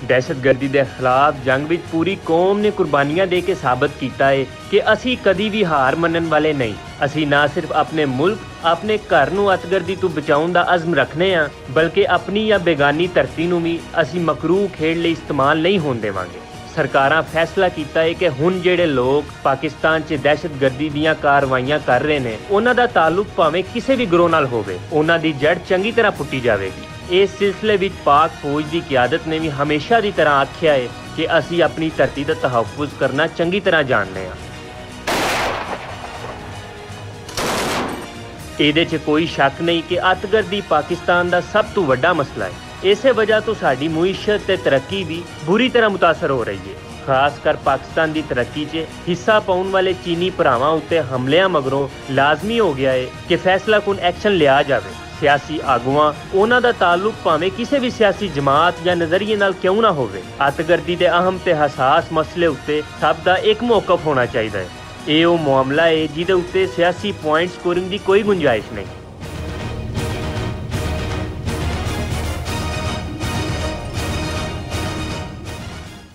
दहशतगर्दी के खिलाफ जंग विच पूरी कौम ने कुर्बानियां दे के साबित किया है कि असी कदी भी हार मनन वाले नहीं। असी ना सिर्फ अपने मुल्क अपने घर नूं अतगर्दी तो बचाउण दा अज़म रखने आ, बल्कि अपनी या बेगानी धरती नूं भी असी मकरूह खेड लई इस्तेमाल नहीं होण देवांगे। सरकारां फैसला किया है कि हुण जिहड़े लोग पाकिस्तान च दहशतगर्दी दीयां कार्रवाइयां कर रहे ने, उन्हां दा ताल्लुक भावें किसी भी गिरोह नाल होवे, उन्हां दी जड़ चंगी तरह पुट्टी जावेगी। इस सिलसिले विच पाक फौज की क्यादत ने भी हमेशा की तरह आख्या है कि असी अपनी धरती का तहफ़्फ़ुज़ करना चंगी तरह जानते हैं। इहदे च कोई शक नहीं कि अतगर्दी पाकिस्तान का सब तो वड्डा मसला है। इसे वजह तो साडी मुईशत ते तरक्की भी बुरी तरह मुतासर हो रही है। खासकर पाकिस्तान की तरक्की च हिस्सा पाउण वाले चीनी भरावां उत्ते हमलियां मगरों लाजमी हो गया है कि फैसलाकुन एक्शन लिया जाए। सियासी आगुआं उन्हां दा ताल्लुक भावें किसी भी सियासी जमात या नज़रिए नाल क्यों ना होवे, अतगर्दी दे अहम ते हसास मसले उत्ते सब दा एक मौकफ होना चाहिए है। ये वो मामला है जिहदे उत्ते सियासी पॉइंट स्कोरिंग की कोई गुंजाइश नहीं।